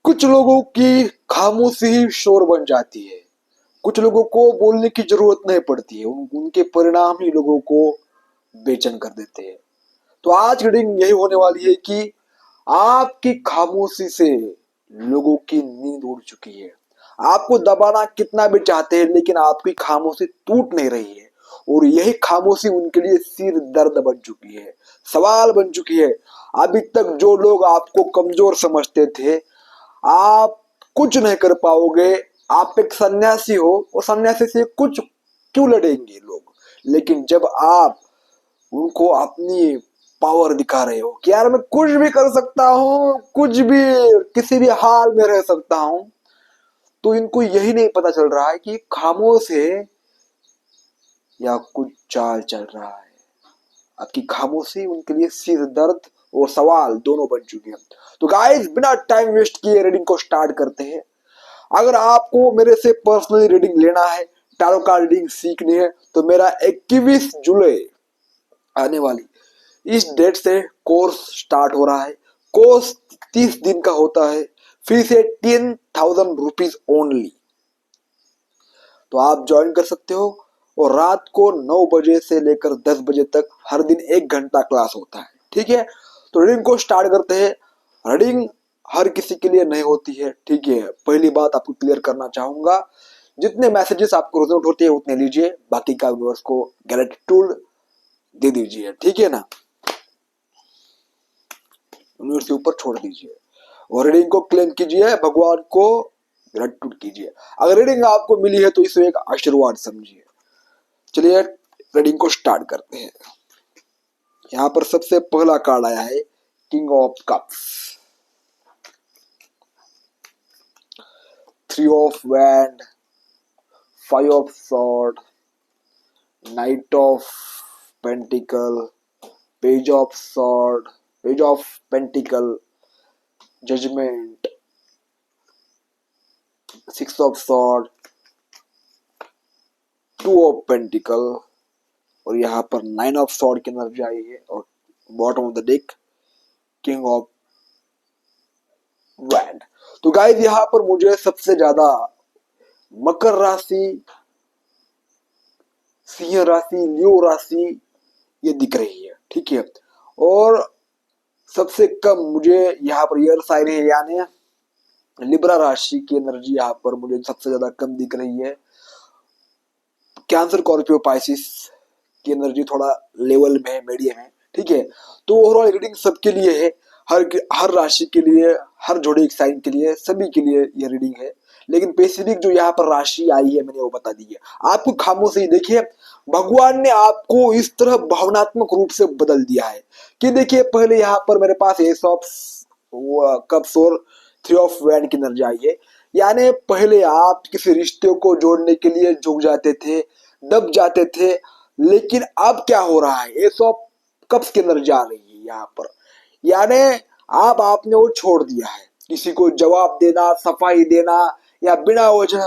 कुछ लोगों की खामोशी ही शोर बन जाती है। कुछ लोगों को बोलने की जरूरत नहीं पड़ती है, उनके परिणाम ही लोगों को बेचैन कर देते हैं। तो आज की रीडिंग यही होने वाली है कि आपकी खामोशी से लोगों की नींद उड़ चुकी है। आपको दबाना कितना भी चाहते हैं, लेकिन आपकी खामोशी टूट नहीं रही है। और यही खामोशी उनके लिए सिर दर्द बन चुकी है, सवाल बन चुकी है। अभी तक जो लोग आपको कमजोर समझते थे, आप कुछ नहीं कर पाओगे, आप एक सन्यासी हो और सन्यासी से कुछ क्यों लड़ेंगे लोग। लेकिन जब आप उनको अपनी पावर दिखा रहे हो कि यार मैं कुछ भी कर सकता हूँ, कुछ भी किसी भी हाल में रह सकता हूँ, तो इनको यही नहीं पता चल रहा है कि खामोश है या कुछ चाल चल रहा है। आपकी खामोशी उनके लिए सिर दर्द और सवाल दोनों बन चुके हैं। तो गाइस, बिना टाइम वेस्ट किए रीडिंग को स्टार्ट करते हैं। अगर आपको मेरे से पर्सनली रीडिंग लेना है, टैरो कार्ड रीडिंग सीखनी है, तो मेरा 21 जुलाई आने वाली इस डेट से कोर्स स्टार्ट हो रहा है। कोर्स 30 दिन का होता है, फीस है 10,000 रुपीज ओनली। तो आप ज्वाइन कर सकते हो। और रात को 9 बजे से लेकर 10 बजे तक हर दिन 1 घंटा क्लास होता है। ठीक है, तो रीडिंग को स्टार्ट करते हैं। रीडिंग हर किसी के लिए नहीं होती है, ठीक है। पहली बात आपको क्लियर करना चाहूंगा, जितने मैसेजेस आपको रिजल्ट होते हैं उतने लीजिए, बाकी का व्यूअर्स को ग्रेटिट्यूड दे दीजिए, ठीक है ना। यूनिवर्स के ऊपर छोड़ दीजिए और रीडिंग को क्लेम कीजिए, भगवान को ग्रेटिट्यूड कीजिए। अगर रीडिंग आपको मिली है तो इसे एक आशीर्वाद समझिए। चलिए रीडिंग को स्टार्ट करते हैं। यहाँ पर सबसे पहला कार्ड आया है king of cups, 3 of wand, 5 of sword, knight of pentacle, page of sword, page of pentacle, judgement, 6 of sword, 2 of pentacle और यहाँ पर 9 ऑफ सॉर्ड की एनर्जी आई है। और bottom of the deck king of wand. तो guys, यहाँ पर मुझे सबसे ज्यादा मकर राशि, सिंह राशि, लियो राशि ये दिख रही है, ठीक है। और सबसे कम मुझे यहाँ पर एयर साइन है, यानी लिब्रा राशि की एनर्जी यहाँ पर मुझे सबसे ज्यादा कम दिख रही है। कैंसर, स्कॉर्पियो, पाइसिस की एनर्जी थोड़ा लेवल में है, मीडियम है, ठीक है। तो ओवरऑल रीडिंग सबके लिए है, हर राशि के लिए, हर जोड़ी साइन के लिए, सभी के लिए ये रीडिंग है। लेकिन स्पेसिफिक जो यहाँ पर राशि आई है मैंने वो बता दी है। आपको खामोशी देखिए, भगवान ने आपको इस तरह भावनात्मक रूप से बदल दिया है कि देखिए, पहले यहाँ पर मेरे पास एस ऑफ कप्स और 3 ऑफ वैंड की एनर्जी आई है। यानी पहले आप किसी रिश्ते को जोड़ने के लिए झुक जाते थे, दब जाते थे, लेकिन अब क्या हो रहा है, एस ऑफ कप्स की एनर्जी आ रही है यहाँ पर। यानी आप आपने वो छोड़ दिया है, किसी को जवाब देना, सफाई देना या बिना वजह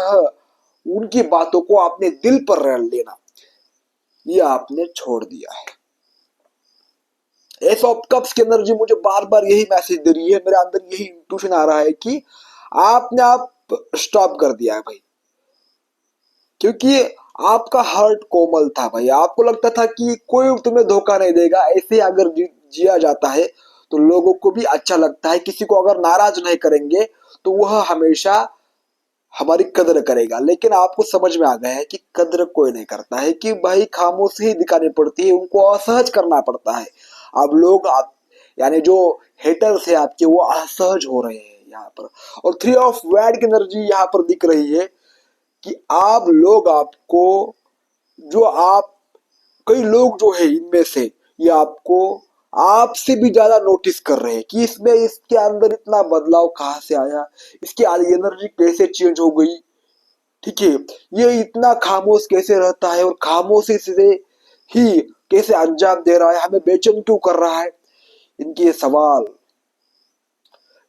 उनकी बातों को आपने दिल पर रख लेना, ये आपने छोड़ दिया है। एस ऑफ कप्स की एनर्जी मुझे बार बार यही मैसेज दे रही है, मेरे अंदर यही इंट्यूशन आ रहा है कि आपने आप स्टॉप कर दिया है भाई। क्योंकि आपका हार्ट कोमल था भाई, आपको लगता था कि कोई तुम्हें धोखा नहीं देगा। ऐसे अगर जिया जाता है तो लोगों को भी अच्छा लगता है। किसी को अगर नाराज नहीं करेंगे तो वह हमेशा हमारी कदर करेगा। लेकिन आपको समझ में आ गया है कि कदर कोई नहीं करता है, कि भाई खामोशी ही दिखानी पड़ती है, उनको असहज करना पड़ता है। अब लोग आप यानी जो हेटर्स है आपके, वो असहज हो रहे हैं यहाँ पर। और 3 ऑफ वैंड की एनर्जी यहाँ पर दिख रही है कि आप लोग, आपको जो आप कई लोग जो है इनमें से, ये आपको आपसे भी ज्यादा नोटिस कर रहे हैं कि इसमें इसके अंदर इतना बदलाव कहाँ से आया, इसकी एनर्जी कैसे चेंज हो गई, ठीक है। ये इतना खामोश कैसे रहता है और खामोशी से ही कैसे अंजाम दे रहा है, हमें बेचैन क्यों कर रहा है। इनके सवाल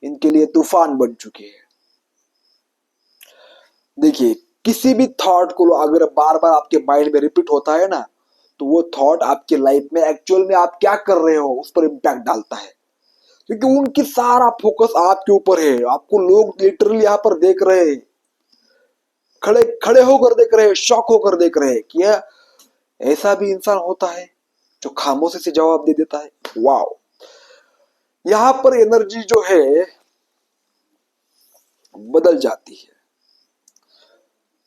इनके लिए तूफान बन चुके हैं। देखिए, किसी भी थॉट को अगर बार बार आपके माइंड में रिपीट होता है ना, तो वो थॉट आपके लाइफ में एक्चुअल में आप क्या कर रहे हो उस पर इम्पैक्ट डालता है। क्योंकि उनकी सारा फोकस आपके ऊपर है। आपको लोग लिटरली यहाँ पर देख रहे हैं, खड़े खड़े होकर देख रहे हैं, शॉक होकर देख रहे हैं कि ऐसा भी इंसान होता है जो खामोशी से जवाब दे देता है। वाओ, यहाँ पर एनर्जी जो है बदल जाती है।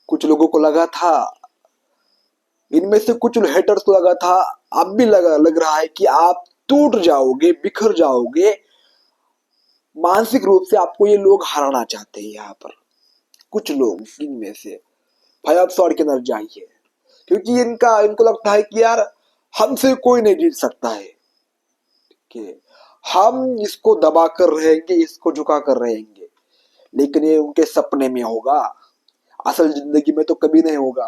कुछ लोगों को लगा था, इनमें से कुछ हेटर्स को लगा था, अब भी लग रहा है कि आप टूट जाओगे, बिखर जाओगे, मानसिक रूप से आपको ये लोग हराना चाहते हैं। यहाँ पर कुछ लोग इनमें से 5 की एनर्जी आई है, क्योंकि इनको लगता है कि यार हमसे कोई नहीं जीत सकता है कि हम इसको दबा कर रहेंगे, इसको झुका कर रहेंगे, लेकिन ये उनके सपने में होगा, असल जिंदगी में तो कभी नहीं होगा।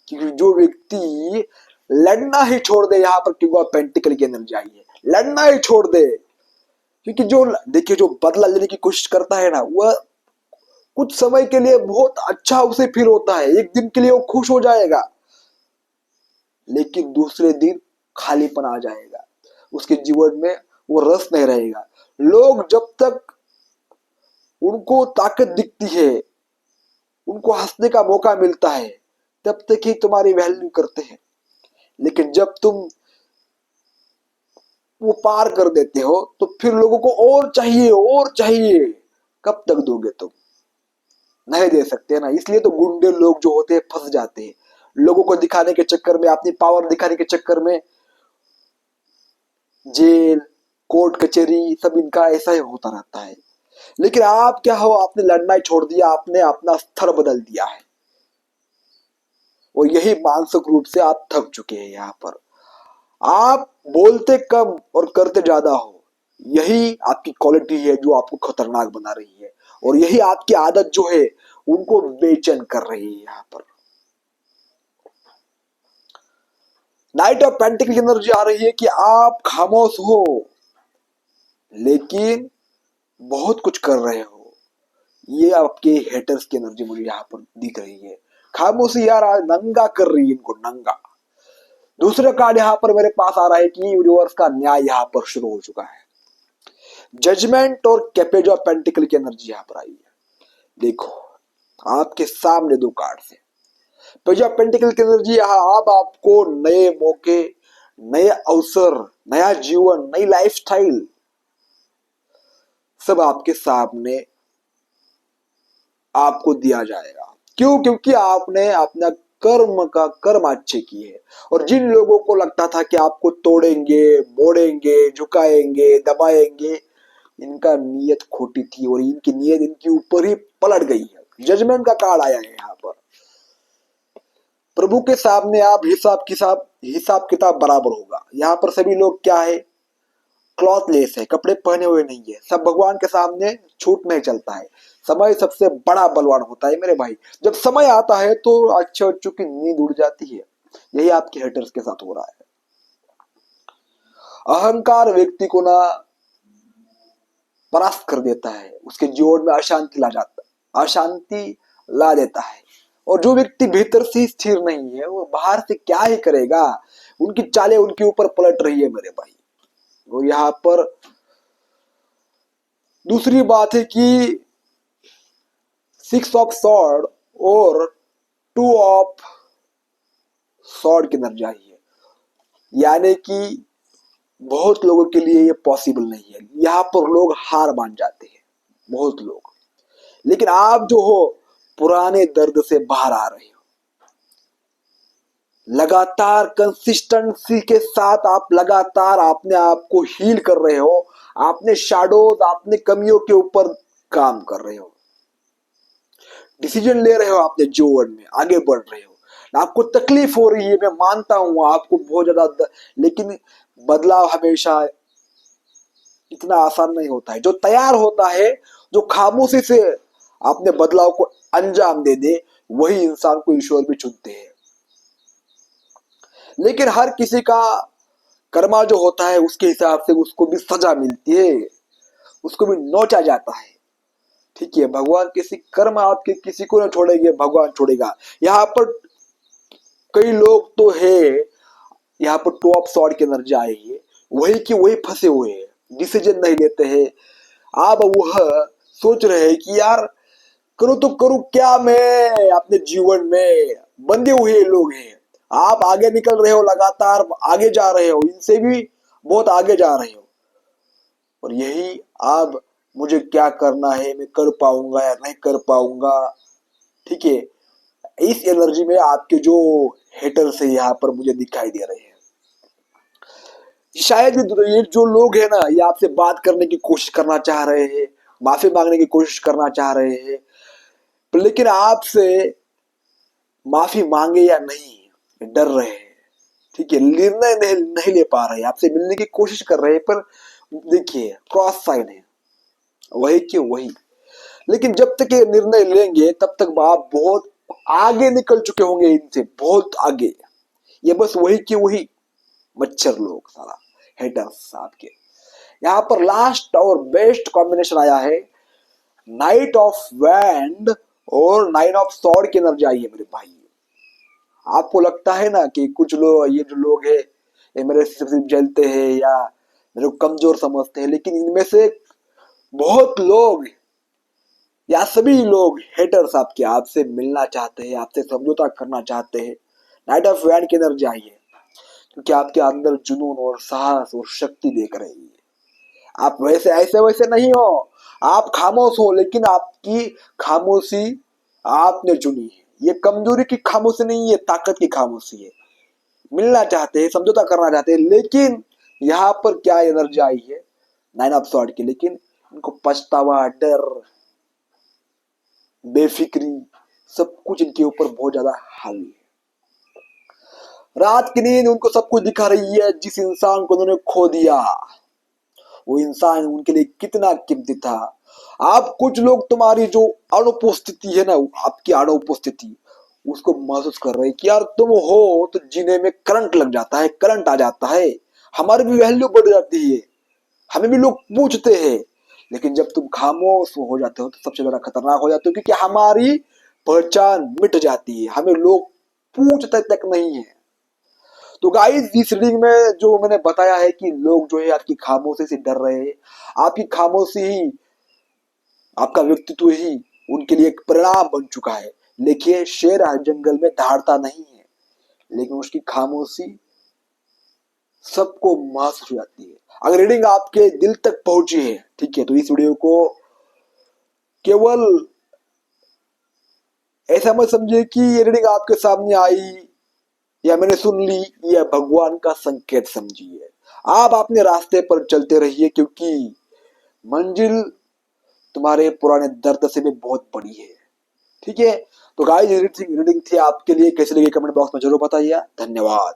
क्योंकि जो व्यक्ति लड़ना ही छोड़ दे, यहाँ पर क्योंकि पेंटिकल की एनर्जी आई है, लड़ना ही छोड़ दे, क्योंकि जो देखिए जो बदला लेने की कोशिश करता है ना, वह कुछ समय के लिए बहुत अच्छा उसे फील होता है, एक दिन के लिए वो खुश हो जाएगा, लेकिन दूसरे दिन खालीपन आ जाएगा, उसके जीवन में वो रस नहीं रहेगा। लोग जब तक उनको ताकत दिखती है, उनको हंसने का मौका मिलता है, तब तक ही तुम्हारी वैल्यू करते हैं। लेकिन जब तुम वो पार कर देते हो तो फिर लोगों को और चाहिए, और चाहिए। कब तक दोगे तुम? नहीं दे सकते ना। इसलिए तो गुंडे लोग जो होते हैं फंस जाते हैं, लोगों को दिखाने के चक्कर में, अपनी पावर दिखाने के चक्कर में जेल, कोर्ट कचहरी सब इनका ऐसा ही होता रहता है। लेकिन आप क्या हो, आपने लड़ना ही छोड़ दिया, आपने अपना स्तर बदल दिया है, और यही मानसिक रूप से आप थक चुके हैं। यहाँ पर आप बोलते कम और करते ज्यादा हो, यही आपकी क्वालिटी है जो आपको खतरनाक बना रही है, और यही आपकी आदत जो है उनको बेचैन कर रही है। यहाँ पर नाइट ऑफ पेंटिकल की एनर्जी आ रही है कि आप खामोश हो लेकिन बहुत कुछ कर रहे हो। ये आपके हेटर्स की एनर्जी मुझे यहाँ पर दिख रही है। खामोशी यार नंगा कर रही है इनको, नंगा। दूसरा कार्ड यहाँ पर मेरे पास आ रहा है कि यूनिवर्स का न्याय यहाँ पर शुरू हो चुका है। जजमेंट और कैपेज ऑफ पेंटिकल की एनर्जी यहाँ पर आई है। देखो आपके सामने 2 कार्ड है। पेज ऑफ पेंटिकल की एनर्जी यहाँ, अब आपको नए मौके, नए अवसर, नया जीवन, नई लाइफस्टाइल सब आपके सामने आपको दिया जाएगा। क्यों? क्योंकि आपने अपना कर्म अच्छे किए। और जिन लोगों को लगता था कि आपको तोड़ेंगे, मोड़ेंगे, झुकाएंगे, दबाएंगे, इनका नीयत खोटी थी, और इनकी नीयत इनके ऊपर ही पलट गई है। जजमेंट का कार्ड आया है यहाँ पर। प्रभु के सामने आप हिसाब किताब बराबर होगा। यहाँ पर सभी लोग क्या है, क्लॉथलेस है, कपड़े पहने हुए नहीं है। सब भगवान के सामने छूट नहीं चलता है। समय सबसे बड़ा बलवान होता है मेरे भाई। जब समय आता है तो अच्छे बच्चों की नींद उड़ जाती है। यही आपके हेटर्स के साथ हो रहा है। अहंकार व्यक्ति को ना परास्त कर देता है, उसके जीवन में अशांति ला देता है। और जो व्यक्ति भीतर से स्थिर नहीं है, वो बाहर से क्या ही करेगा। उनकी चालें उनके ऊपर पलट रही है मेरे भाई। और यहाँ पर दूसरी बात है कि 6 ऑफ सॉर्ड और 2 ऑफ सॉर्ड की एनर्जी आई है। यानी कि बहुत लोगों के लिए ये पॉसिबल नहीं है। यहाँ पर लोग हार मान जाते हैं, बहुत लोग। लेकिन आप जो हो पुराने दर्द से बाहर आ रहे हो, लगातार कंसिस्टेंसी के साथ आप लगातार अपने आप को हील कर रहे हो। आपने शैडोज, आपने कमियों के ऊपर काम कर रहे हो, डिसीजन ले रहे हो, अपने जीवन में आगे बढ़ रहे हो। आपको तकलीफ हो रही है, मैं मानता हूं आपको बहुत ज्यादा, लेकिन बदलाव हमेशा इतना आसान नहीं होता है। जो तैयार होता है, जो खामोशी से अपने बदलाव को अंजाम दे दे, वही इंसान को ईश्वर भी चुनते हैं। लेकिन हर किसी का कर्मा जो होता है उसके हिसाब से उसको भी सजा मिलती है, उसको भी नोचा जाता है। ठीक है, भगवान किसी कर्म आपके किसी को ना छोड़ेंगे, भगवान छोड़ेगा। यहाँ पर कई लोग तो है, यहाँ पर 2 ऑफ सॉर्ड की एनर्जी आई है, वही की वही फंसे हुए हैं। डिसीजन नहीं लेते हैं। आप वह सोच रहे हैं कि यार करूँ तो करूँ क्या मैं अपने जीवन में, बंधे हुए लोग हैं। आप आगे निकल रहे हो, लगातार आगे जा रहे हो, इनसे भी बहुत आगे जा रहे हो, और यही आप मुझे क्या करना है, मैं कर पाऊंगा या नहीं कर पाऊंगा। ठीक है, इस एनर्जी में आपके जो हेटर्स है यहाँ पर मुझे दिखाई दे रहे हैं। शायद ये जो लोग हैं ना, ये आपसे बात करने की कोशिश करना चाह रहे हैं, माफी मांगने की कोशिश करना चाह रहे हैं, लेकिन आपसे माफी मांगे या नहीं डर रहे हैं। ठीक है, निर्णय नहीं ले पा रहे, आपसे मिलने की कोशिश कर रहे हैं, पर देखिए क्रॉस साइन है, वही क्यों वही। लेकिन जब तक ये निर्णय लेंगे तब तक आप बहुत आगे निकल चुके होंगे, इनसे बहुत आगे। ये बस वही की वही मच्छर लोग, सारा हेटर्स आपके। यहाँ पर लास्ट और बेस्ट कॉम्बिनेशन आया है, नाइट ऑफ वैंड और नाइन ऑफ सॉर्ड की एनर्जी आई है मेरे भाई। आपको लगता है ना कि कुछ लोग, ये जो लोग हैं ये मेरे से सिर्फ जलते हैं या मेरे को कमजोर समझते हैं, लेकिन इनमें से बहुत लोग या सभी लोग हेटर्स आपके, आपसे मिलना चाहते हैं, आपसे समझौता करना चाहते हैं। नाइट ऑफ वैंड की एनर्जी आई है क्योंकि आपके अंदर जुनून और साहस और शक्ति देख रही है। आप वैसे ऐसे वैसे नहीं हो, आप खामोश हो, लेकिन आपकी खामोशी आपने चुनी है। ये कमजोरी की खामोशी नहीं है, ताकत की खामोशी है। मिलना चाहते हैं, समझौता करना चाहते हैं, लेकिन यहाँ पर क्या एनर्जी आई है, नाइन ऑफ सॉर्ड की, लेकिन उनको पछतावा, डर, बेफिक्री, सब कुछ इनके ऊपर बहुत ज्यादा हावी है। रात की नींद उनको सब कुछ दिखा रही है, जिस इंसान को उन्होंने खो दिया वो इंसान उनके लिए कितना कीमती था। आप कुछ लोग तुम्हारी जो अनुपस्थिति है ना, आपकी अनुपस्थिति, उसको महसूस कर रहे हैं कि यार तुम हो तो जीने में करंट लग जाता है, करंट आ जाता है, हमारी भी वैल्यू बढ़ जाती है, हमें भी लोग पूछते हैं। लेकिन जब तुम खामोश हो जाते हो तो सबसे ज्यादा खतरनाक हो जाते हो, क्योंकि हमारी पहचान मिट जाती है, हमें लोग पूछते तक नहीं है। तो गाइस इस रीडिंग में जो मैंने बताया है कि लोग जो है आपकी खामोशी से डर रहे हैं, आपकी खामोशी ही, आपका व्यक्तित्व ही उनके लिए एक परिणाम बन चुका है। देखिए शेर जंगल में दहाड़ता नहीं है, लेकिन उसकी खामोशी सबको महसूस हो जाती है। अगर रीडिंग आपके दिल तक पहुंची है, ठीक है, तो इस वीडियो को केवल ऐसा मत समझिए कि ये रीडिंग आपके सामने आई या मैंने सुन ली, यह भगवान का संकेत समझिए। आप अपने रास्ते पर चलते रहिए, क्योंकि मंजिल तुम्हारे पुराने दर्द से भी बहुत बड़ी है। ठीक है, तो गाइस रीडिंग थी आपके लिए, कैसे लगी कमेंट बॉक्स में जरूर बताइए। धन्यवाद।